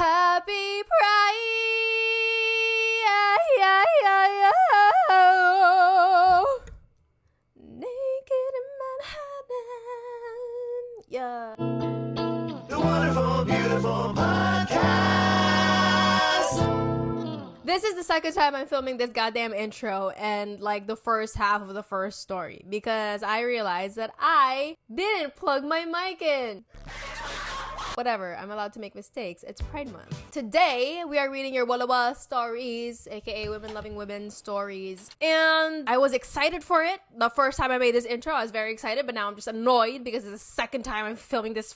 Happy Pride! Naked in Manhattan. Yeah. The wonderful, beautiful podcast. This is the second time I'm filming this goddamn intro and like the first half of the first story because I realized that I didn't plug my mic in. Whatever, I'm allowed to make mistakes. It's Pride Month. Today, we are reading your WLW stories, aka Women Loving Women stories. And I was excited for it. The first time I made this intro, I was very excited, but now I'm just annoyed because it's the second time I'm filming this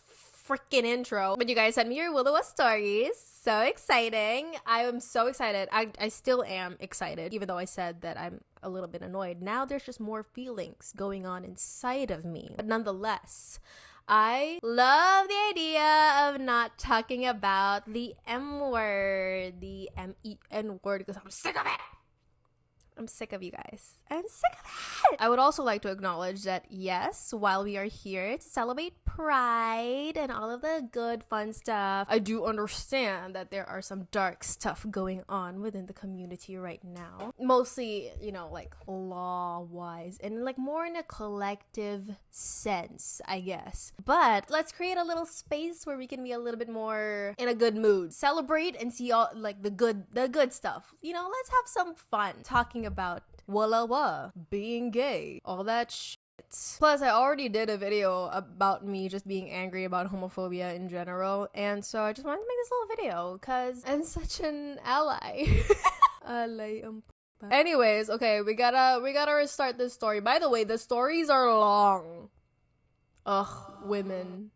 freaking intro. But you guys sent me your WLW stories. So exciting. I am so excited. I still am excited, even though I said that I'm a little bit annoyed. Now there's just more feelings going on inside of me. But nonetheless, I love the idea of not talking about the M word, the MEN word, because I'm sick of it. I'm sick of you guys. I'm sick of it. I would also like to acknowledge that yes, while we are here to celebrate Pride and all of the good fun stuff, I do understand that there are some dark stuff going on within the community right now. Mostly, you know, like law-wise and like more in a collective sense, I guess. But let's create a little space where we can be a little bit more in a good mood. Celebrate and see all like the good stuff. You know, let's have some fun talking about WLW, being gay, all that shit. Plus, I already did a video about me just being angry about homophobia in general, and so I just wanted to make this little video because I'm such an ally. Anyways, okay, we gotta restart this story. By the way, the stories are long. Ugh, women.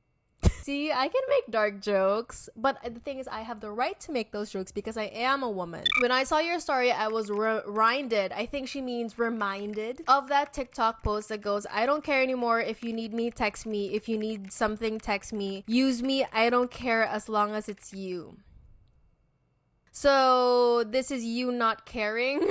See, I can make dark jokes, but the thing is I have the right to make those jokes because I am a woman. When I saw your story, I was reminded, I think she means reminded, of that TikTok post that goes, I don't care anymore. If you need me, text me. If you need something, text me. Use me. I don't care as long as it's you. So this is you not caring.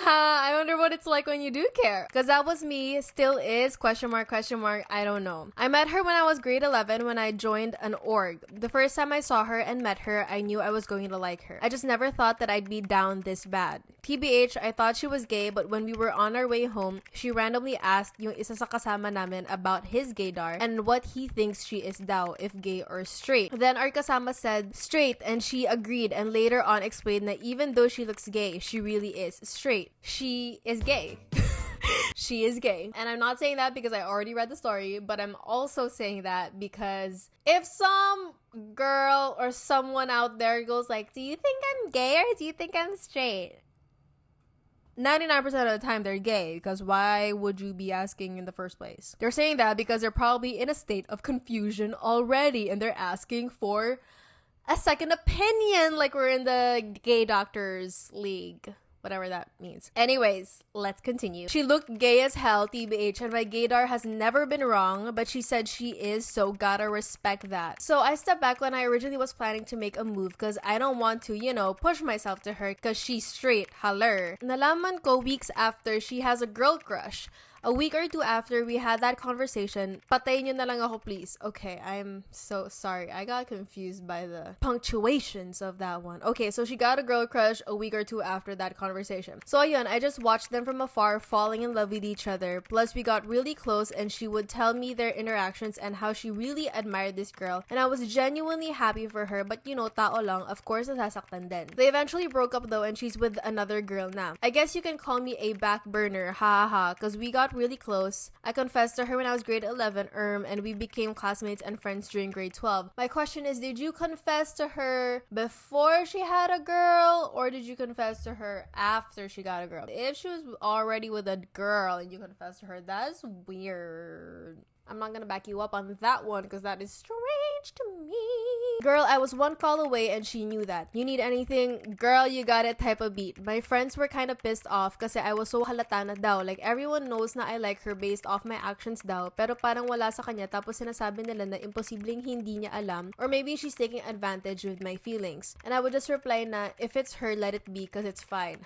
I wonder what it's like when you do care. Because that was me, still is, question mark, I don't know. I met her when I was grade 11 when I joined an org. The first time I saw her and met her, I knew I was going to like her. I just never thought that I'd be down this bad. TBH, I thought she was gay, but when we were on our way home, she randomly asked yung isa sa kasama namin about his gaydar and what he thinks she is daw, if gay or straight. Then our kasama said straight and she agreed and later on explained that even though she looks gay, she really is straight. She is gay. She is gay. And I'm not saying that because I already read the story, but I'm also saying that because if some girl or someone out there goes like, do you think I'm gay or do you think I'm straight? 99% of the time they're gay, because why would you be asking in the first place? They're saying that because they're probably in a state of confusion already and they're asking for a second opinion, like we're in the gay doctors league. Whatever that means. Anyways, let's continue. She looked gay as hell, TBH, and my gaydar has never been wrong, but she said she is, so gotta respect that. So I stepped back when I originally was planning to make a move because I don't want to, you know, push myself to her because she's straight, haller. Nalaman ko weeks after she has a girl crush. A week or two after we had that conversation, patayin niyo na lang ako please. Okay, I'm so sorry. I got confused by the punctuations of that one. Okay, so she got a girl crush a week or two after that conversation. So ayun, I just watched them from afar falling in love with each other. Plus we got really close and she would tell me their interactions and how she really admired this girl. And I was genuinely happy for her, but you know, tao lang, of course nasasaktan din. They eventually broke up though and she's with another girl now. I guess you can call me a back burner, ha ha, cause we got really close. I confessed to her when I was grade 11, and we became classmates and friends during grade 12. My question is, did you confess to her before she had a girl, or did you confess to her after she got a girl? If she was already with a girl and you confessed to her, that's weird. I'm not gonna back you up on that one because that is strange to me. Girl, I was one call away and she knew that. You need anything? Girl, you got it type of beat. My friends were kind of pissed off kasi I was so halata na daw. Like, everyone knows na I like her based off my actions daw. Pero parang wala sa kanya tapos sinasabi nila na imposibleng hindi niya alam. Or maybe she's taking advantage with my feelings. And I would just reply na, if it's her, let it be because it's fine.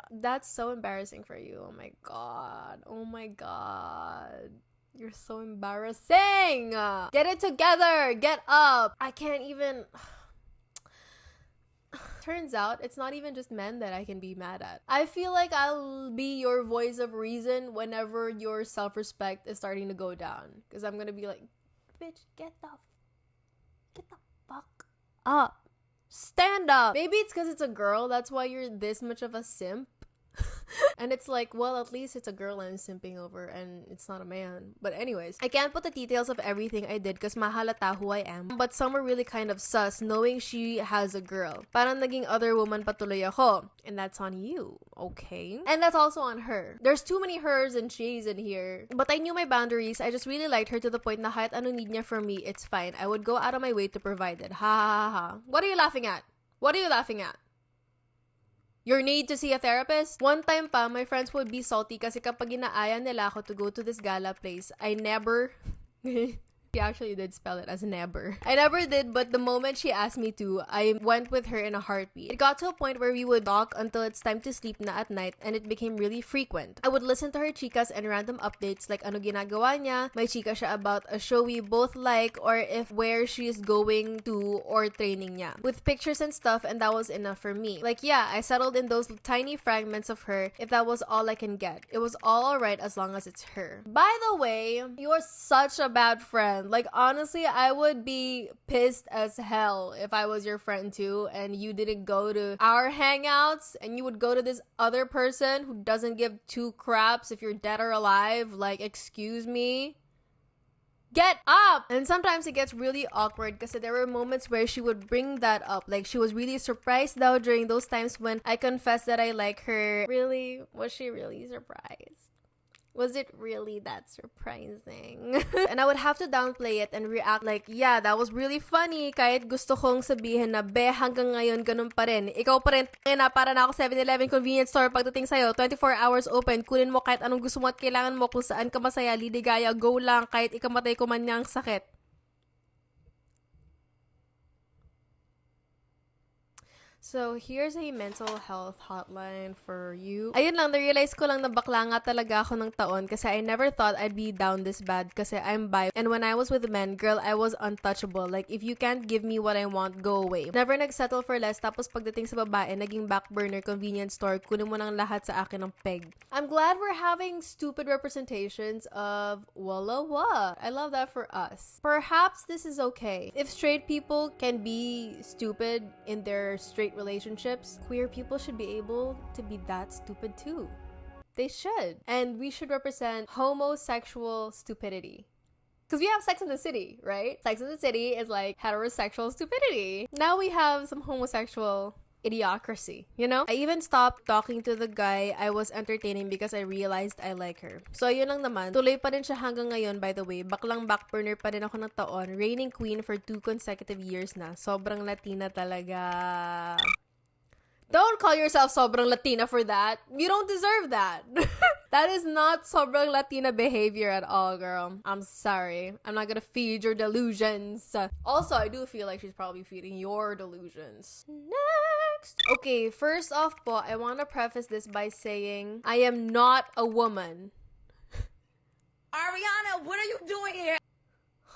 That's so embarrassing for you. Oh my god. Oh my god. You're so embarrassing. Get it together. Get up. I can't even... Turns out, it's not even just men that I can be mad at. I feel like I'll be your voice of reason whenever your self-respect is starting to go down. Because I'm gonna be like, bitch, get the fuck up. Stand up. Maybe it's because it's a girl. That's why you're this much of a simp. And it's like, well, at least it's a girl I'm simping over and it's not a man. But anyways, I can't put the details of everything I did because mahalata who I am. But some were really kind of sus knowing she has a girl. Parang naging other woman patuloy ako. And that's on you, okay? And that's also on her. There's too many hers and she's in here. But I knew my boundaries. I just really liked her to the point na kahit ano need niya from me, it's fine. I would go out of my way to provide it. Ha ha ha. What are you laughing at? What are you laughing at? Your need to see a therapist? One time pa, my friends would be salty kasi kapag inaaya nila ako to go to this gala place, I never... She actually did spell it as never. I never did, but the moment she asked me to, I went with her in a heartbeat. It got to a point where we would talk until it's time to sleep na at night, and it became really frequent. I would listen to her chicas and random updates like ano ginagawa niya, may chika siya about a show we both like, or if where she is going to or training niya. With pictures and stuff, and that was enough for me. Like yeah, I settled in those tiny fragments of her if that was all I can get. It was all alright as long as it's her. By the way, you're such a bad friend. Like honestly, I would be pissed as hell if I was your friend too and you didn't go to our hangouts and you would go to this other person who doesn't give two craps if you're dead or alive. Like, excuse me? Get up! And sometimes it gets really awkward because there were moments where she would bring that up. Like, she was really surprised though during those times when I confessed that I like her. Really? Was she really surprised? Was it really that surprising? And I would have to downplay it and react like, yeah, that was really funny. Kahit gusto kong sabihin na, be, hanggang ngayon, ganun pa rin. Ikaw pa rin, na para na ako 7-Eleven convenience store pagdating sa'yo. 24 hours open. Kunin mo kahit anong gusto mo at kailangan mo. Kung saan ka masaya, liligaya, go lang. Kahit ikamatay ko man niyang sakit. So, here's a mental health hotline for you. Ayun lang, na-realize ko lang na bakla nga talaga ako ng taon kasi I never thought I'd be down this bad kasi I'm bi. And when I was with men, girl, I was untouchable. Like, if you can't give me what I want, go away. Never nagsettle for less, tapos pagdating sa babae, naging back burner, convenience store, kunin mo nang lahat sa akin ng peg. I'm glad we're having stupid representations of WLW. I love that for us. Perhaps this is okay. If straight people can be stupid in their straight relationships, queer people should be able to be that stupid too. They should. And we should represent homosexual stupidity. Because we have Sex in the City, right? Sex in the City is like heterosexual stupidity. Now we have some homosexual idiocracy, you know? I even stopped talking to the guy I was entertaining because I realized I like her. So, yun lang naman. Tuloy pa rin siya hanggang ngayon, by the way. Baklang backburner pa rin ako ng taon. Reigning queen for 2 consecutive years na. Sobrang Latina talaga. Don't call yourself sobrang Latina for that. You don't deserve that. That is not sobrang Latina behavior at all, girl. I'm sorry. I'm not gonna feed your delusions. Also, I do feel like she's probably feeding your delusions. Next. Okay, first off po, I want to preface this by saying I am not a woman. Ariana, what are you doing here?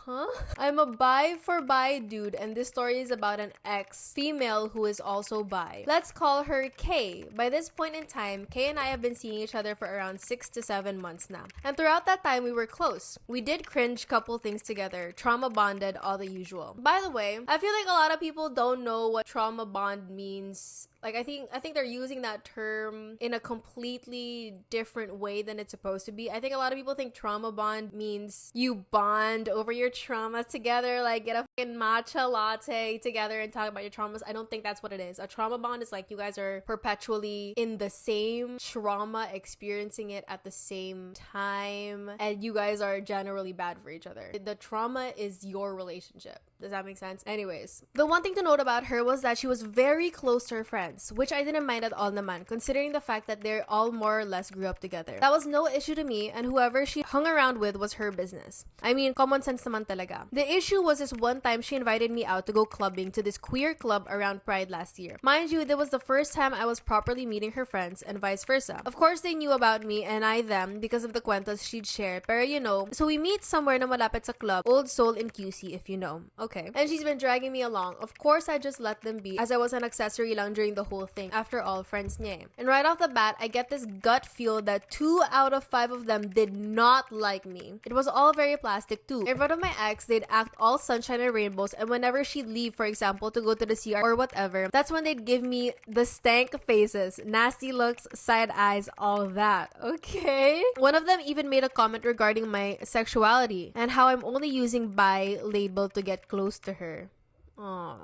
Huh? I'm a bi for bi dude, and this story is about an ex-female who is also bi. Let's call her Kay. By this point in time, Kay and I have been seeing each other for around 6 to 7 months now. And throughout that time, we were close. We did cringe couple things together, trauma bonded, all the usual. By the way, I feel like a lot of people don't know what trauma bond means. Like, I think they're using that term in a completely different way than it's supposed to be. I think a lot of people think trauma bond means you bond over your traumas together, like get a fucking matcha latte together and talk about your traumas. I don't think that's what it is. A trauma bond is like you guys are perpetually in the same trauma, experiencing it at the same time, and you guys are generally bad for each other. The trauma is your relationship. Does that make sense? Anyways, the one thing to note about her was that she was very close to her friends, which I didn't mind at all naman, considering the fact that they're all more or less grew up together. That was no issue to me, and whoever she hung around with was her business. I mean, common sense naman talaga. The issue was this one time she invited me out to go clubbing to this queer club around Pride last year. Mind you, that was the first time I was properly meeting her friends and vice versa. Of course, they knew about me and I them because of the kwentos she'd share. Pero you know, so we meet somewhere na malapit sa club, Old Soul in QC if you know. Okay. And she's been dragging me along. Of course, I just let them be as I was an accessory lang during the whole thing. After all, friends niya. And right off the bat, I get this gut feel that 2 out of 5 of them did not like me. It was all very plastic too. In front of my ex, they'd act all sunshine and rainbows, and whenever she'd leave, for example, to go to the CR or whatever, that's when they'd give me the stank faces, nasty looks, side eyes, all that. Okay? One of them even made a comment regarding my sexuality and how I'm only using bi label to get close to her. Aww.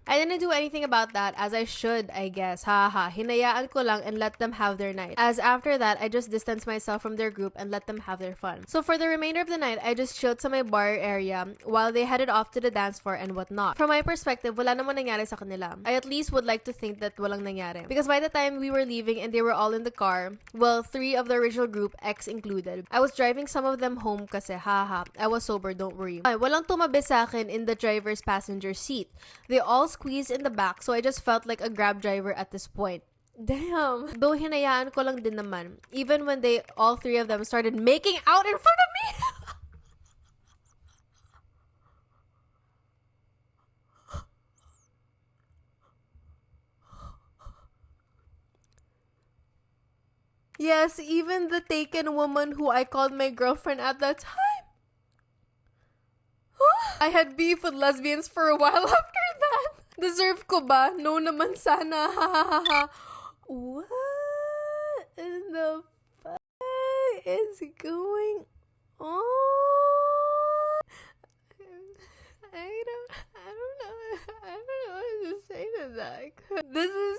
I didn't do anything about that, as I should, I guess. Haha. Hinayaan ko lang and let them have their night. As after that, I just distanced myself from their group and let them have their fun. So for the remainder of the night, I just chilled to my bar area while they headed off to the dance floor and whatnot. From my perspective, wala naman nangyari sa kanila. I at least would like to think that walang nangyari. Because by the time we were leaving and they were all in the car, well, 3 of the original group, ex included, I was driving some of them home kasi, haha. I was sober, don't worry. Ay, walang tumabi sa akin in the driver's passenger seat. They all squeezed in the back, so I just felt like a Grab driver at this point. Damn. Though hinayaan ko lang din naman. Even when all 3 of them started making out in front of me. Yes, even the taken woman who I called my girlfriend at that time. I had beef with lesbians for a while after that. Deserve ko ba? No naman sana. What in the fuck is going on? I don't know what to say to that. This is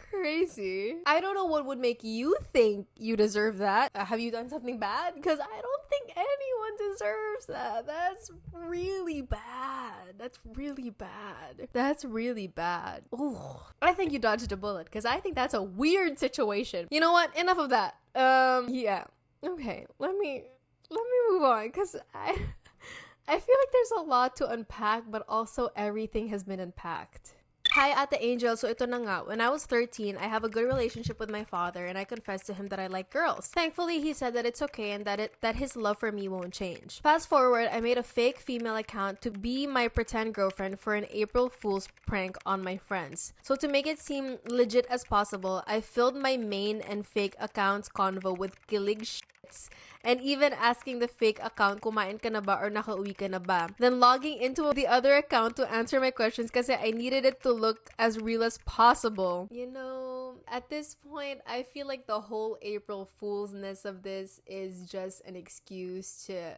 crazy. I don't know what would make you think you deserve that. Have you done something bad? Because I don't think anyone deserves that. That's really bad. That's really bad. That's really bad. Ooh. I think you dodged a bullet because I think that's a weird situation. You know what? Enough of that. Yeah. Okay. Let me move on because I feel like there's a lot to unpack, but also everything has been unpacked. Hi, Ate Angel. So ito na nga. When I was 13, I have a good relationship with my father and I confessed to him that I like girls. Thankfully, he said that it's okay and that his love for me won't change. Fast forward, I made a fake female account to be my pretend girlfriend for an April Fool's prank on my friends. So to make it seem legit as possible, I filled my main and fake accounts convo with kilig shits and even asking the fake account kumain ka na ba or nakauwi ka na ba. Then logging into the other account to answer my questions kasi I needed it to look as real as possible. You know, at this point, I feel like the whole April Fool's-ness of this is just an excuse to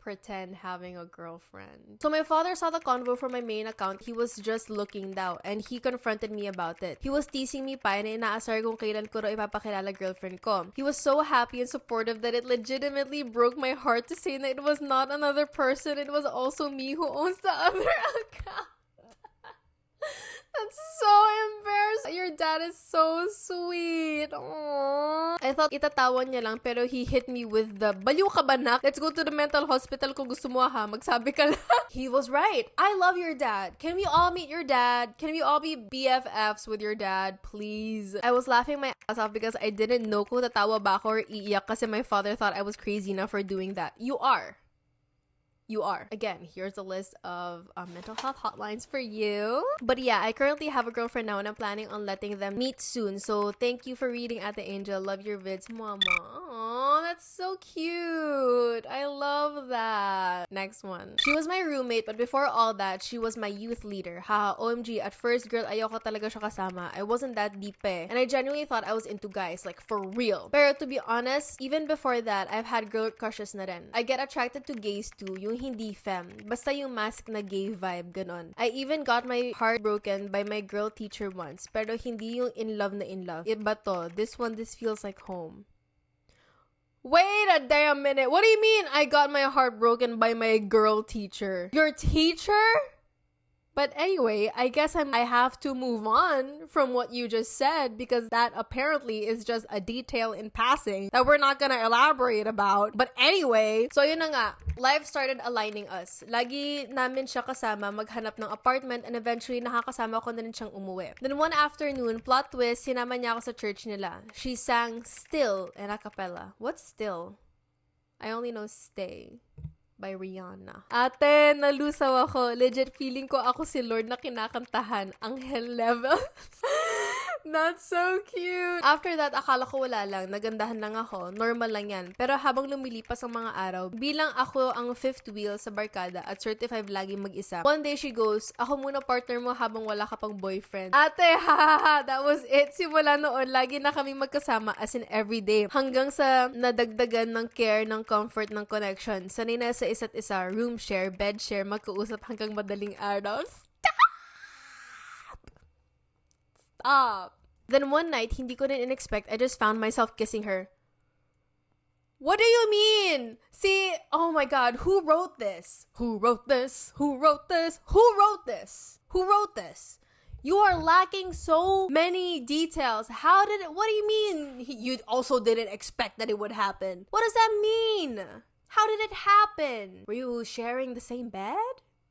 pretend having a girlfriend. So my father saw the convo from my main account. He was just looking daw and he confronted me about it. He was teasing me pa na inaasar kung kailan ko raw ipapakilala girlfriend ko. He was so happy and supportive that it legitimately broke my heart to say that it was not another person. It was also me who owns the other account. That's so embarrassing. Your dad is so sweet. Aww. I thought itatawa niya lang pero he hit me with the baliw ka ba nak? Let's go to the mental hospital kung gusto mo ha. Magsabi ka lang. He was right. I love your dad. Can we all meet your dad? Can we all be BFFs with your dad, please? I was laughing my ass off because I didn't know kung tatawa ba ako or iiyak kasi my father thought I was crazy enough for doing that. You are. You are. Again, here's a list of mental health hotlines for you. But yeah, I currently have a girlfriend now and I'm planning on letting them meet soon. So thank you for reading Ate Angel. Love your vids, mama. Aww, that's so cute. I love that. Next one. She was my roommate, but before all that, she was my youth leader. Haha, OMG. At first, girl, ayoko talaga siya kasama. I wasn't that deep eh. And I genuinely thought I was into guys, like for real. Pero to be honest, even before that, I've had girl crushes na rin. I get attracted to gays too, yung hindi femme. Basta yung mask na gay vibe, ganon. I even got my heart broken by my girl teacher once, pero hindi yung in love na in love. Iba to. This feels like home. Wait a damn minute. What do you mean I got my heart broken by my girl teacher? Your teacher? But anyway, I guess I have to move on from what you just said because that apparently is just a detail in passing that we're not gonna elaborate about. But anyway, so yun na nga, life started aligning us. Lagi namin siya kasama maghanap ng apartment and eventually nakakasama ko na rin siyang umuwi. Then one afternoon, plot twist, sinama niya ako sa church nila. She sang Still in a cappella. What's Still? I only know Stay by Rihanna. Ate, nalusaw ako. Legit, feeling ko ako si Lord na kinakantahan. Angel level. That's so cute. After that, akala ko wala lang. Nagandahan lang ako. Normal lang yan. Pero habang lumilipas ang mga araw, bilang ako ang fifth wheel sa barkada at certified lagi mag-isa, one day she goes, ako muna partner mo habang wala ka pang boyfriend. Ate, hahaha, that was it. Simula noon, lagi na kami magkasama as in everyday. Hanggang sa nadagdagan ng care, ng comfort, ng connection. Sanay na sa isa't isa, room share, bed share, magkausap hanggang madaling araw. Stop. Then one night, hindi ko rin in-expect, I just found myself kissing her. What do you mean? See, oh my God, who wrote this? Who wrote this? Who wrote this? Who wrote this? Who wrote this? You are lacking so many details. How did it, what do you mean you also didn't expect that it would happen? What does that mean? How did it happen? Were you sharing the same bed?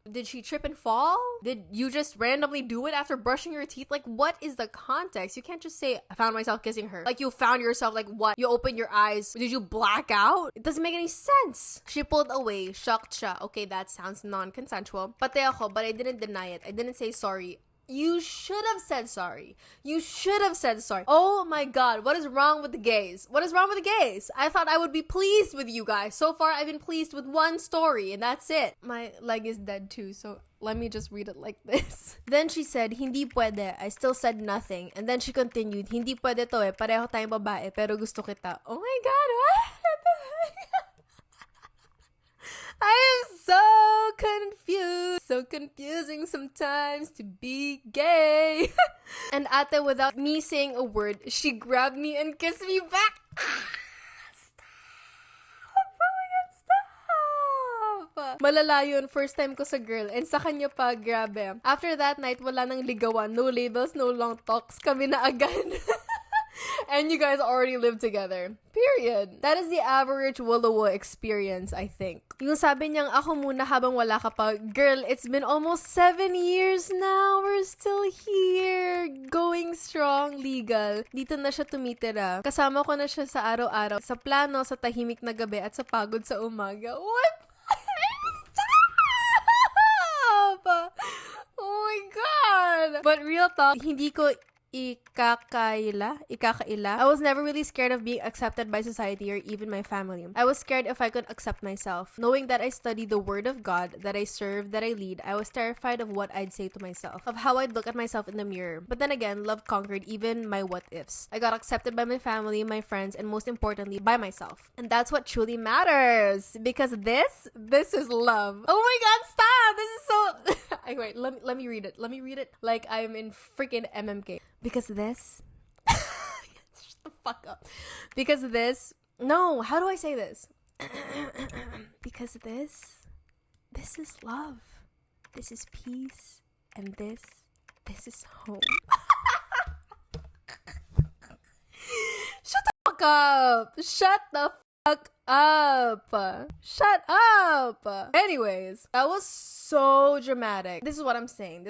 Did she trip and fall? Did you just randomly do it after brushing your teeth? Like, what is the context? You can't just say, I found myself kissing her. Like, you found yourself, like, what? You opened your eyes. Did you black out? It doesn't make any sense. She pulled away, shocked siya. Okay, that sounds non-consensual. Pati ako, but I didn't deny it. I didn't say sorry. You should have said sorry. You should have said sorry. Oh my God, what is wrong with the gays? What is wrong with the gays? I thought I would be pleased with you guys. So far, I've been pleased with one story, and that's it. My leg is dead too, so let me just read it like this. Then she said, hindi pwede. I still said nothing. And then she continued, hindi pwede to eh. Pareho tayong babae, pero gusto kita. Oh my God, what? I am so confused. So confusing sometimes to be gay. And ate, without me saying a word, she grabbed me and kissed me back. Stop! Oh my God, stop! Malala yun, first time ko sa girl. And sa kanya pa, grabe. After that night, wala nang ligawan. No labels, no long talks. Kami na agad. And you guys already live together. Period. That is the average WLW experience, I think. Yung sabi niyang ako muna habang wala ka pa, girl, it's been almost 7 years now. We're still here. Going strong, legal. Dito na siya tumitira. Kasama ko na siya sa araw-araw. Sa plano, sa tahimik na gabi, at sa pagod sa umaga. What? Stop! Oh my God! But real talk, hindi ko ikakaila. I was never really scared of being accepted by society or even my family. I was scared if I could accept myself. Knowing that I study the word of God, that I serve, that I lead, I was terrified of what I'd say to myself, of how I'd look at myself in the mirror. But then again, love conquered even my what-ifs. I got accepted by my family, my friends, and most importantly, by myself. And that's what truly matters. Because this is love. Oh my God, stop! This is so... Wait, let me read it. Let me read it like I'm in freaking MMK. Because this... Shut the fuck up. Because this... No, how do I say this? Because this is love. This is peace. And this is home. Shut the fuck up! Shut the fuck up! Shut up! Anyways, that was so dramatic. This is what I'm saying.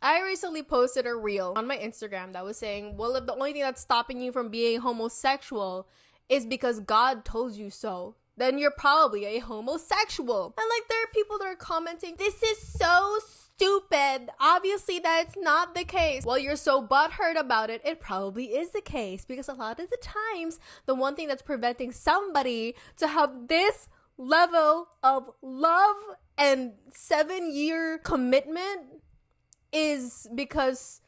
I recently posted a reel on my Instagram that was saying, well, if the only thing that's stopping you from being homosexual is because God told you so, then you're probably a homosexual. And like, there are people that are commenting, this is so stupid. Obviously, that's not the case. Well, you're so butthurt about it, it probably is the case. Because a lot of the times, the one thing that's preventing somebody to have this level of love and 7-year commitment is because,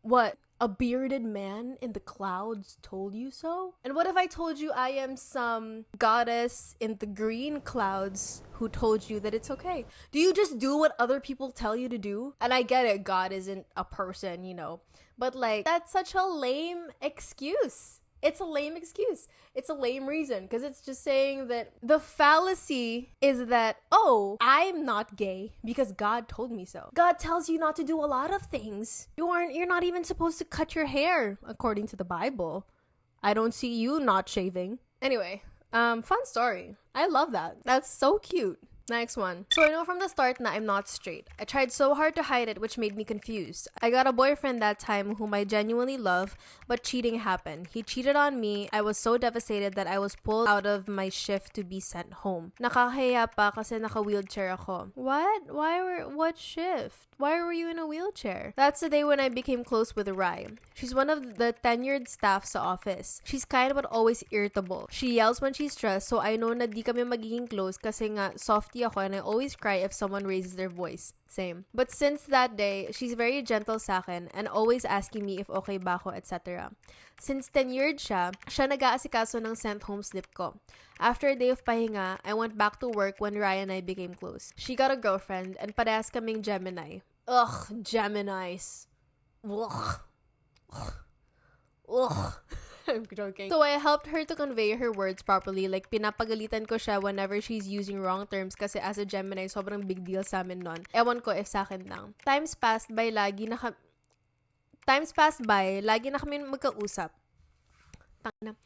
what? A bearded man in the clouds told you so? And what if I told you I am some goddess in the green clouds who told you that it's okay? Do you just do what other people tell you to do? And I get it, God isn't a person, you know. But like, that's such a lame excuse. It's a lame excuse. It's a lame reason because it's just saying that the fallacy is that, oh, I'm not gay because God told me so. God tells you not to do a lot of things. You're not even supposed to cut your hair according to the Bible. I don't see you not shaving. Anyway, fun story. I love that. That's so cute. Next one. So I know from the start na I'm not straight. I tried so hard to hide it, which made me confused. I got a boyfriend that time whom I genuinely love, but cheating happened. He cheated on me. I was so devastated that I was pulled out of my shift to be sent home. Nakakahiya pa kasi naka-wheelchair ako. What shift? Why were you in a wheelchair? That's the day when I became close with Rai. She's one of the tenured staff sa office. She's kind but always irritable. She yells when she's stressed, so I know na di kami magiging close kasi nga softy ako and I always cry if someone raises their voice. Same. But since that day, she's very gentle sa akin and always asking me if okay ba ako, etc. Since tenured siya nag-aasikaso ng sent home slip ko. After a day of pahinga, I went back to work when Ryan and I became close. She got a girlfriend and parehas kaming Gemini. Ugh, Geminis. Ugh. Ugh. I'm joking. So I helped her to convey her words properly. Like, pinapagalitan ko siya whenever she's using wrong terms kasi as a Gemini, sobrang big deal sa amin nun. Ewan ko if sa akin lang. Times passed by, lagi na kami magkausap.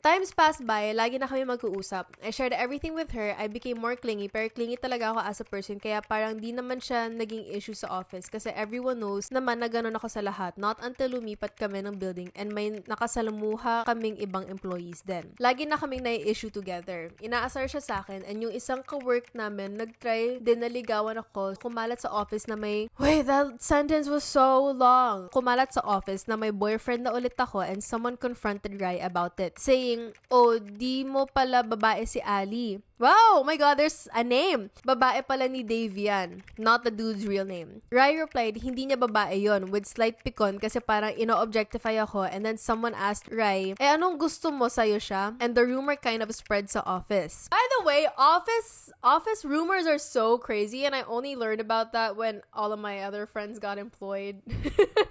Times passed by, lagi na kami mag-uusap. I shared everything with her. I became more clingy, pero clingy talaga ako as a person, kaya parang di naman siya naging issue sa office kasi everyone knows naman na ganun ako sa lahat. Not until lumipat kami ng building and may nakasalamuha kaming ibang employees din. Lagi na kaming nai-issue together. Inaasar siya sa akin and yung isang ka-work namin, nag-try din naligawan ako. Kumalat sa office na may, wait, that sentence was so long. Kumalat sa office na may boyfriend na ulit ako and someone confronted Rai about it. Saying, oh, di mo pala babae si Ali. Wow, oh my god, there's a name. Babae pala ni Davian, not the dude's real name. Rai replied, hindi niya babae yon with slight pikon kasi parang ino-objectify ako and then someone asked Rai, anong gusto mo, sa'yo siya? And the rumor kind of spread sa office. By the way, office rumors are so crazy and I only learned about that when all of my other friends got employed.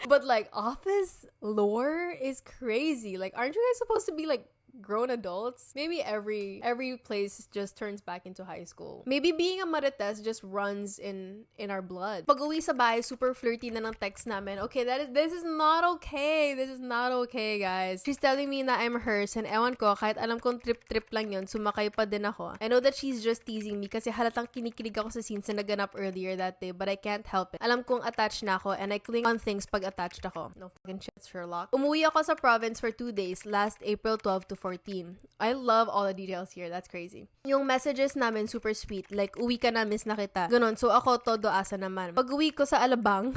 But like, office lore is crazy. Like, aren't you guys supposed to be like grown adults? Maybe every place just turns back into high school. Maybe being a marites just runs in our blood. Pag uwi sa bahay, super flirty na ng text namin. Okay, this is not okay. This is not okay, guys. She's telling me na I'm hers and ewan ko, kahit alam kong trip lang yun, sumakay pa din ako. I know that she's just teasing me kasi halatang kinikilig ako sa scenes na naganap earlier that day, but I can't help it. Alam kong attached na ako and I cling on things pag attached ako. No fucking shit, Sherlock. Umuwi ako sa province for 2 days, last April 12 to 14. I love all the details here. That's crazy. Yung messages namin super sweet. Like, uwi ka na, miss na kita. Ganon. So, ako, todo asa naman. Pag uwi ko sa Alabang,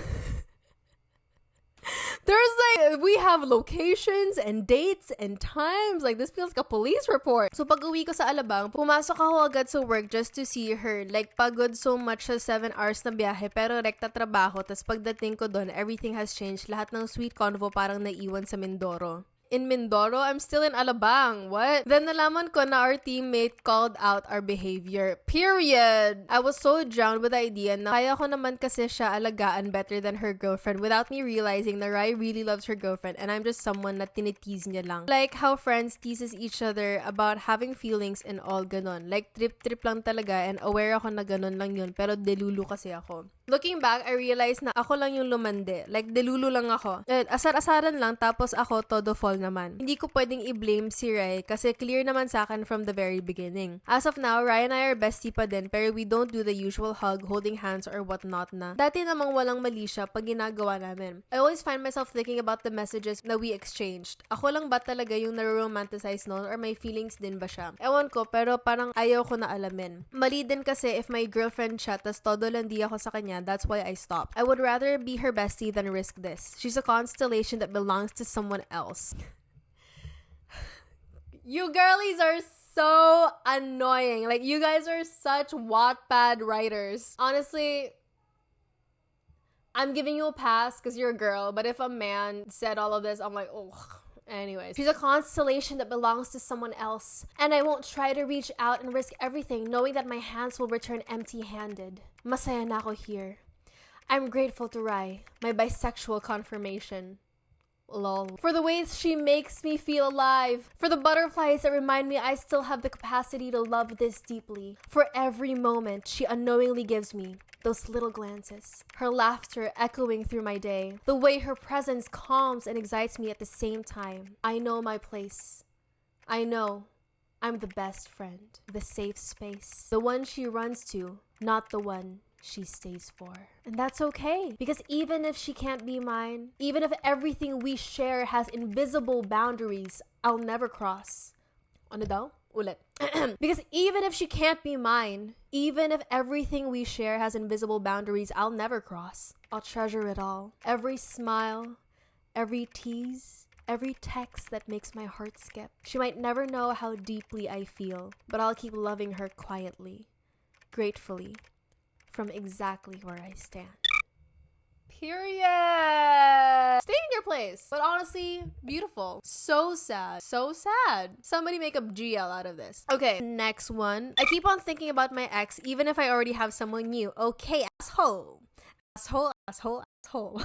there's like, we have locations and dates and times. Like, this feels like a police report. So, pag uwi ko sa Alabang, pumasok ako agad sa work just to see her. Like, pagod so much sa 7 hours na biyahe, pero rekta trabaho. Tas pagdating ko doon, everything has changed. Lahat ng sweet convo parang naiwan sa Mindoro. In Mindoro, I'm still in Alabang. What? Then nalaman ko na our teammate called out our behavior. Period. I was so drowned with the idea na kaya ko naman kasi siya alagaan better than her girlfriend without me realizing na Rai really loves her girlfriend and I'm just someone na tinitease niya lang. Like how friends teases each other about having feelings and all ganon. Like trip lang talaga and aware ako na ganon lang yun pero delulu kasi ako. Looking back, I realized na ako lang yung lumande. Like, delulu lang ako. Asar-asaran lang, tapos ako todo fall naman. Hindi ko pwedeng i-blame si Rai kasi clear naman sa akin from the very beginning. As of now, Rai and I are bestie pa din pero we don't do the usual hug, holding hands, or whatnot na. Dati namang walang mali siya pag ginagawa namin. I always find myself thinking about the messages na we exchanged. Ako lang ba talaga yung naro-romanticize noon or may feelings din ba siya? Ewan ko, pero parang ayaw ko na alamin. Mali din kasi if my girlfriend siya tas todo landi ako sa kanya, that's why I stopped. I would rather be her bestie than risk this. She's a constellation that belongs to someone else. You girlies are so annoying. Like, you guys are such Wattpad writers. Honestly, I'm giving you a pass because you're a girl, but if a man said all of this, I'm like, ugh. Anyways, she's a constellation that belongs to someone else, and I won't try to reach out and risk everything knowing that my hands will return empty-handed. Masaya na ako here. I'm grateful to Rai, my bisexual confirmation. Lol. For the ways she makes me feel alive. For the butterflies that remind me I still have the capacity to love this deeply. For every moment she unknowingly gives me. Those little glances. Her laughter echoing through my day. The way her presence calms and excites me at the same time. I know my place. I know I'm the best friend. The safe space. The one she runs to, not the one she stays for. And that's okay, because even if she can't be mine, even if everything we share has invisible boundaries I'll never cross. Ano daw? Ulit. Because even if she can't be mine, even if everything we share has invisible boundaries I'll never cross, I'll treasure it all. Every smile, every tease, every text that makes my heart skip. She might never know how deeply I feel, but I'll keep loving her quietly, gratefully, from exactly where I stand. Period. Stay in your place. But honestly, beautiful. So sad. So sad. Somebody make a GL out of this. Okay, next one. I keep on thinking about my ex even if I already have someone new. Okay, asshole. Asshole, asshole, asshole.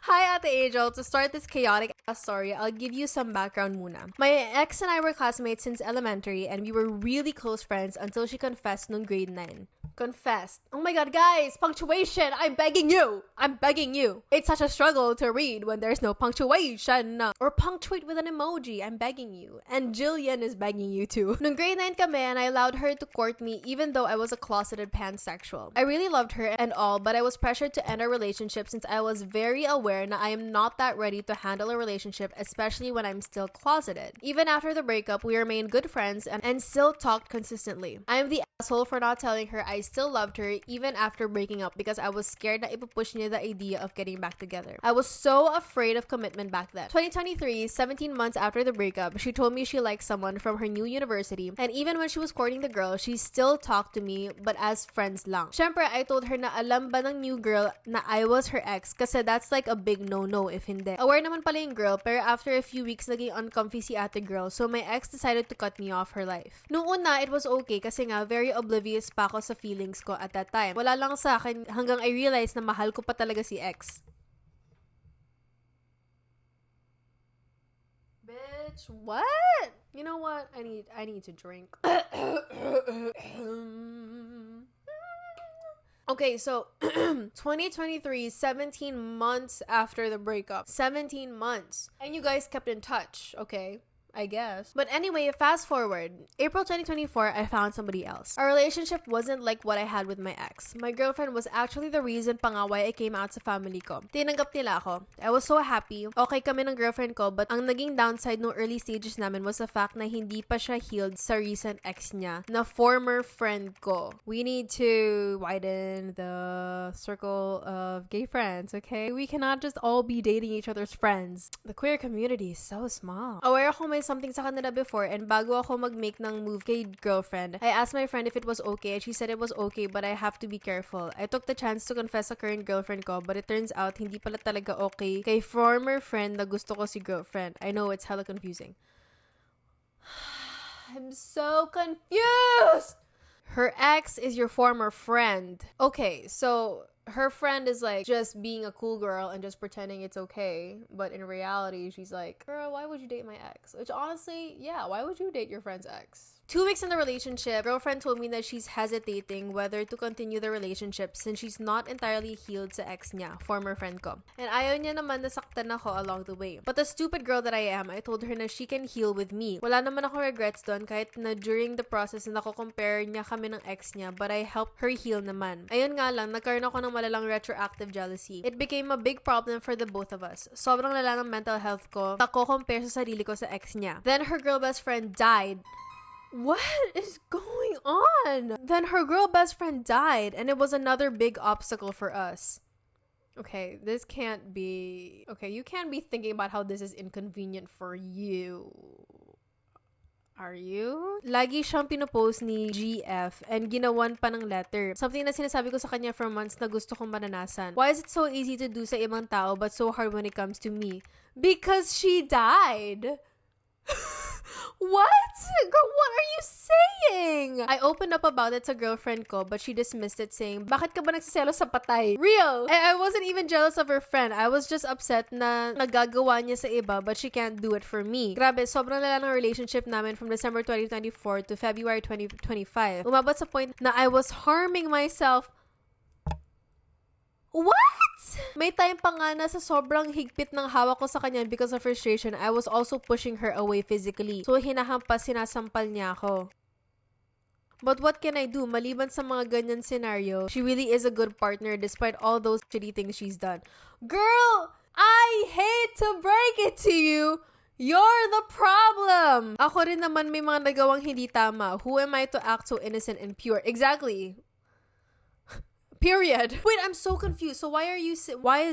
Hi, Ate Angel. To start this chaotic ass story, I'll give you some background muna. My ex and I were classmates since elementary and we were really close friends until she confessed nung grade 9. Confessed. Oh my god, guys! Punctuation! I'm begging you! I'm begging you! It's such a struggle to read when there's no punctuation. Or punctuate with an emoji. I'm begging you. And Jillian is begging you too. Nung grade 9 kami and I allowed her to court me even though I was a closeted pansexual. I really loved her and all, but I was pressured to end our relationship since I was very aware that I am not that ready to handle a relationship, especially when I'm still closeted. Even after the breakup, we remained good friends and still talked consistently. I am the asshole for not telling her I still loved her even after breaking up because I was scared na ipupush niya the idea of getting back together. I was so afraid of commitment back then. 2023, 17 months after the breakup, she told me she liked someone from her new university, and even when she was courting the girl, she still talked to me but as friends lang. Syempre, I told her na alam ba ng new girl na I was her ex kasi that's like a big no-no if hindi. Aware naman pala yung girl pero after a few weeks naging uncomfy si ate girl so my ex decided to cut me off her life. Noong una, it was okay kasi nga very oblivious pa ako sa feelings ko at that time. Wala lang sa akin hanggang I realized na mahal ko pa talaga si ex. Bitch, what? You know what? I need to drink. Okay, so 2023, 17 months after the breakup. 17 months. And you guys kept in touch, okay? I guess. But anyway, fast forward. April 2024, I found somebody else. Our relationship wasn't like what I had with my ex. My girlfriend was actually the reason pa nga why I came out sa family ko. Tinanggap nila ako. I was so happy. Okay kami ng girlfriend ko, but ang naging downside no early stages namin was the fact na hindi pa siya healed sa recent ex niya na former friend ko. We need to widen the circle of gay friends, okay? We cannot just all be dating each other's friends. The queer community is so small. Aware ako may something sa kanila before and bago ako mag-make ng move kay girlfriend, I asked my friend if it was okay and she said it was okay but I have to be careful. I took the chance to confess sa current girlfriend ko but it turns out hindi pala talaga okay kay former friend na gusto ko si girlfriend. I know it's hella confusing. I'm so confused! Her ex is your former friend. Okay, so her friend is like just being a cool girl and just pretending it's okay, but in reality she's like, girl, why would you date my ex? Which honestly, yeah, why would you date your friend's ex? 2 weeks in the relationship, girlfriend told me that she's hesitating whether to continue the relationship since she's not entirely healed sa ex niya, former friend ko. And ayaw niya naman nasaktan ako along the way. But the stupid girl that I am, I told her na she can heal with me. Wala naman akong regrets doon kahit na during the process na nako-compare niya kami ng ex niya, but I helped her heal naman. Ayun nga lang, nagkaroon ako ng malalang retroactive jealousy. It became a big problem for the both of us. Sobrang lala ng mental health ko, nako-compare sa sarili ko sa ex niya. Then her girl best friend died. What is going on? Then her girl best friend died and it was another big obstacle for us. Okay, this can't be... Okay, you can't be thinking about how this is inconvenient for you. Are you? Lagi siyang pinopost ni GF and ginawan pa ng letter. Something na sinasabi ko sa kanya for months na gusto kong mananasan. Why is it so easy to do sa ibang tao but so hard when it comes to me? Because she died! What? Girl, what are you saying? I opened up about it to girlfriend ko, but she dismissed it saying, bakit ka ba nagsiselos sa patay? Real! I wasn't even jealous of her friend. I was just upset na nagagawa niya sa iba, but she can't do it for me. Grabe, sobrang lala ng relationship namin from December 2024 to February 2025. Umabot sa point na I was harming myself. What? May time pa nga na sa sobrang higpit ng hawak ko sa kanya because of frustration, I was also pushing her away physically. So, hinahampas, sinasampal niya ako. But what can I do? Maliban sa mga ganyan scenario, she really is a good partner despite all those shitty things she's done. Girl, I hate to break it to you. You're the problem. Ako rin naman may mga nagawang hindi tama. Who am I to act so innocent and pure? Exactly. Period. Wait, I'm so confused. So why is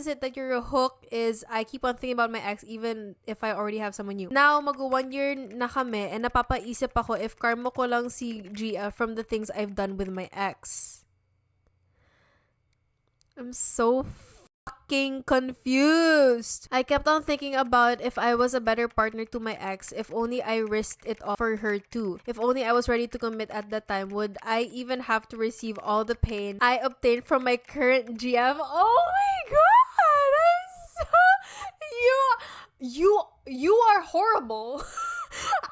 it that your hook is I keep on thinking about my ex even if I already have someone new? Now, mag-1 year na kami and napapaisip ako if karma ko lang si Gia from the things I've done with my ex. I'm so fucking confused. I kept on thinking about if I was a better partner to my ex, if only I risked it all for her too. If only I was ready to commit at that time, would I even have to receive all the pain I obtained from my current GF? Oh my god! You are horrible.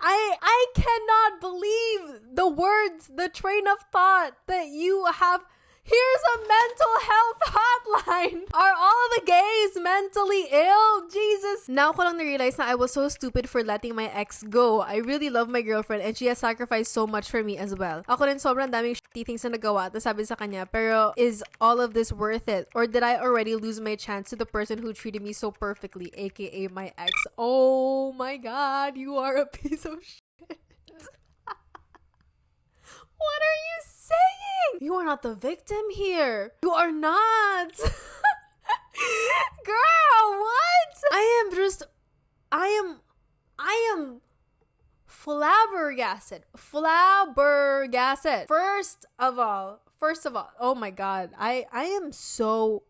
I cannot believe the words, the train of thought that you have. Here's a mental health hotline. Are all the gays mentally ill? Jesus. Now ko lang na-realize na I was so stupid for letting my ex go. I really love my girlfriend and she has sacrificed so much for me as well. Ako rin sobrang daming shitty things na nagawa at sabi sa kanya, pero is all of this worth it? Or did I already lose my chance to the person who treated me so perfectly, aka my ex? Oh my god, you are a piece of shit. What are you saying? You are not the victim here. You are not. Girl, what? I am flabbergasted. Flabbergasted. First of all, oh my god. I am so.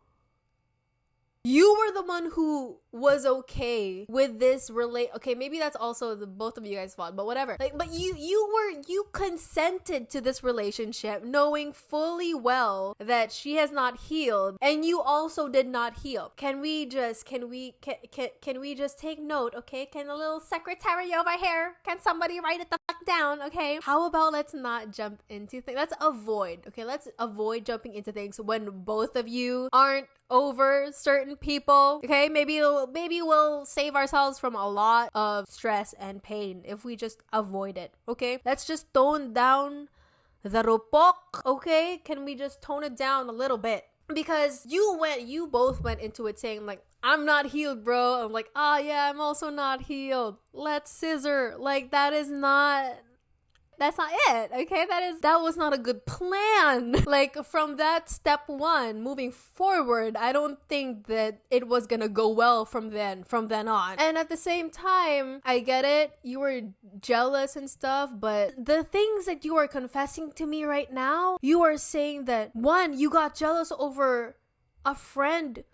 You were the one who was okay with this okay, maybe that's also the both of you guys' fault, but whatever. Like, but you consented to this relationship knowing fully well that she has not healed and you also did not heal. Can we just take note, okay? Can a little secretary over here, can somebody write it the fuck down, okay? How about let's not jump into things. Let's avoid jumping into things when both of you aren't over certain people, okay? Maybe we'll save ourselves from a lot of stress and pain if we just avoid it, okay? Let's just tone down the rupok, okay? Can we just tone it down a little bit? Because you both went into it saying like, I'm not healed, bro. I'm like, yeah, I'm also not healed. Let's scissor. Like, that's not it, okay? That was not a good plan. Like, from that step one, moving forward, I don't think that it was gonna go well from then on. And at the same time, I get it, you were jealous and stuff, but the things that you are confessing to me right now, you are saying that, one, you got jealous over a friend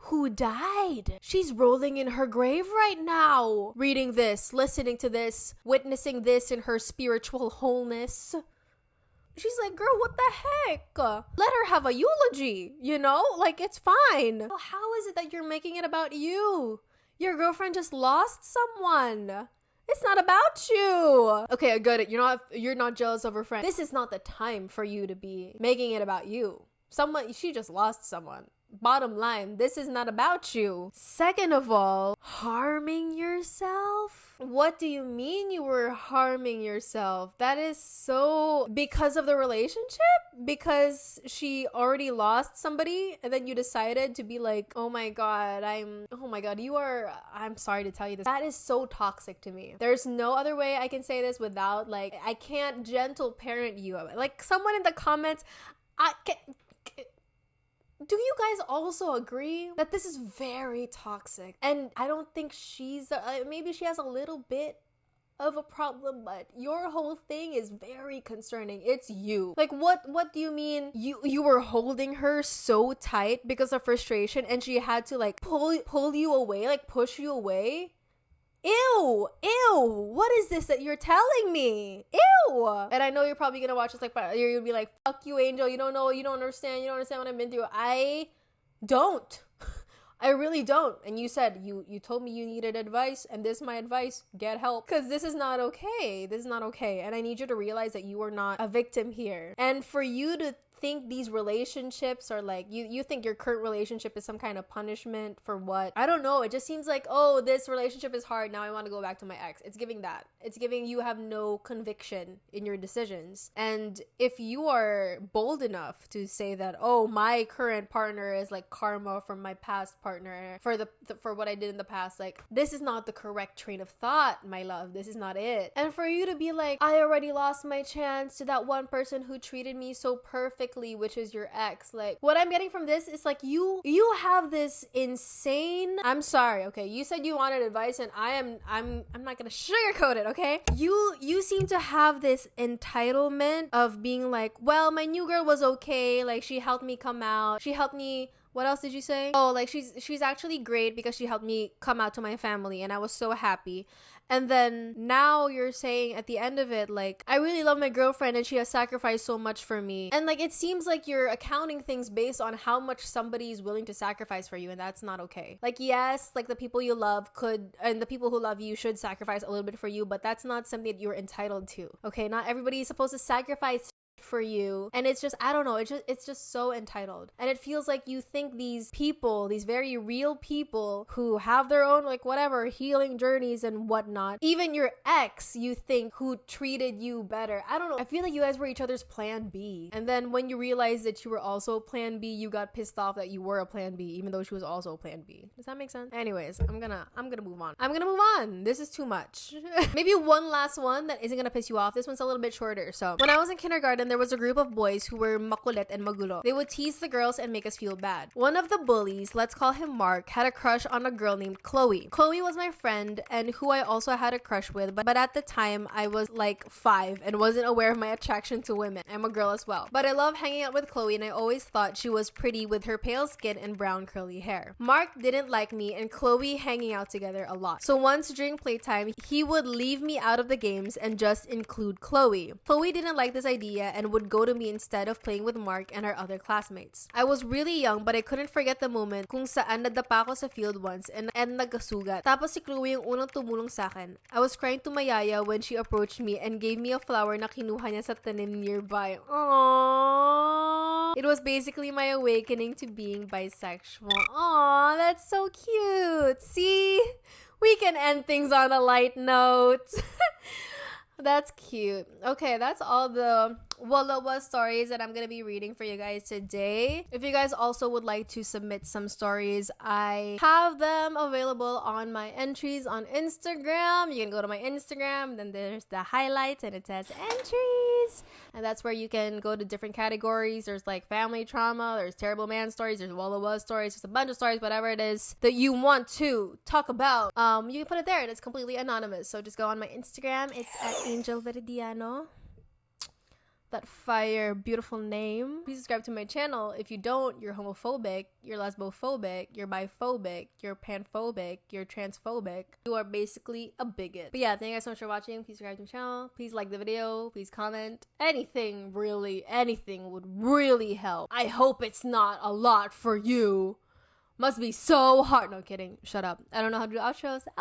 who died. She's rolling in her grave right now, reading this, listening to this, witnessing this in her spiritual wholeness. She's like, girl, what the heck? Let her have a eulogy, you know? Like, it's fine. Well, how is it that you're making it about you? Your girlfriend just lost someone. It's not about you. Okay, I got it. You're not jealous of her friend. This is not the time for you to be making it about you. She just lost someone. Bottom line, this is not about you. Second of all, harming yourself? What do you mean you were harming yourself? That is so... Because of the relationship? Because she already lost somebody and then you decided to be like, oh my god, I'm sorry to tell you this. That is so toxic to me. There's no other way I can say this without, like, I can't gentle parent you. Like, someone in the comments, do you guys also agree that this is very toxic? And I don't think maybe she has a little bit of a problem, but your whole thing is very concerning. It's you. Like, what do you mean you were holding her so tight because of frustration and she had to like pull you away, like push you away? Ew, what is this that you're telling me? Ew. And I know you're probably gonna watch this like, you'll be like, fuck you, Angel, you don't know, you don't understand what I've been through. I don't. I really don't. And you said, you told me you needed advice, and this is my advice. Get help. Because this is not okay. This is not okay. And I need you to realize that you are not a victim here. And for you to think these relationships are like, you think your current relationship is some kind of punishment for what? I don't know. It just seems like, oh, this relationship is hard. Now I want to go back to my ex. It's giving that. It's giving you have no conviction in your decisions. And if you are bold enough to say that, oh, my current partner is like karma from my past partner for what I did in the past, like, this is not the correct train of thought, my love. This is not it. And for you to be like, I already lost my chance to that one person who treated me so perfectly, which is your ex. Like, what I'm getting from this is like, you have this insane, I'm sorry, okay, you said you wanted advice, and I'm not gonna sugarcoat it, okay? You seem to have this entitlement of being like, well, my new girl was okay, like, she helped me come out, she helped me. What else did you say? Oh, like, she's actually great because she helped me come out to my family, and I was so happy. And then now you're saying at the end of it, like, I really love my girlfriend and she has sacrificed so much for me. And like, it seems like you're accounting things based on how much somebody is willing to sacrifice for you, and that's not okay. Like, yes, like, the people you love could, and the people who love you should sacrifice a little bit for you, but that's not something that you're entitled to. Okay, not everybody is supposed to sacrifice for you, and it's just, I don't know, it's just so entitled. And it feels like you think these people, these very real people who have their own, like, whatever, healing journeys and whatnot, even your ex, you think, who treated you better, I don't know, I feel like you guys were each other's plan B, and then when you realized that you were also plan B, you got pissed off that you were a plan B, even though she was also plan B. Does that make sense? Anyways, I'm gonna move on. This is too much. Maybe one last one that isn't gonna piss you off. This one's a little bit shorter. So when I was in kindergarten, there was a group of boys who were makulit and magulo. They would tease the girls and make us feel bad. One of the bullies, let's call him Mark, had a crush on a girl named Chloe. Chloe was my friend and who I also had a crush with, but at the time I was like 5 and wasn't aware of my attraction to women. I'm a girl as well. But I love hanging out with Chloe, and I always thought she was pretty with her pale skin and brown curly hair. Mark didn't like me and Chloe hanging out together a lot. So once during playtime, he would leave me out of the games and just include Chloe. Chloe didn't like this idea and would go to me instead of playing with Mark and our other classmates. I was really young, but I couldn't forget the moment kung saan nadapa ako sa field once and nagkasugat. Tapos si Chloe yung unang tumulong sa akin. I was crying to my yaya when she approached me and gave me a flower na kinuha niya sa tanim nearby. Aww. It was basically my awakening to being bisexual. Aww, that's so cute. See? We can end things on a light note. That's cute. Okay, that's all the WLW stories that I'm gonna be reading for you guys today. If you guys also would like to submit some stories, I have them available on my entries on Instagram. You can go to my Instagram, then there's the highlights and it says entries, and that's where you can go to different categories. There's like family trauma, there's terrible man stories, there's WLW stories, just a bunch of stories, whatever it is that you want to talk about. You can put it there and it's completely anonymous. So just go on my Instagram. It's at Angel Veridiano. That fire, beautiful name. Please subscribe to my channel. If you don't, you're homophobic, you're lesbophobic, you're biphobic, you're panphobic, you're transphobic. You are basically a bigot. But yeah, thank you guys so much for watching. Please subscribe to my channel. Please like the video. Please comment. Anything, really, anything would really help. I hope it's not a lot for you. Must be so hard. No kidding. Shut up. I don't know how to do outros.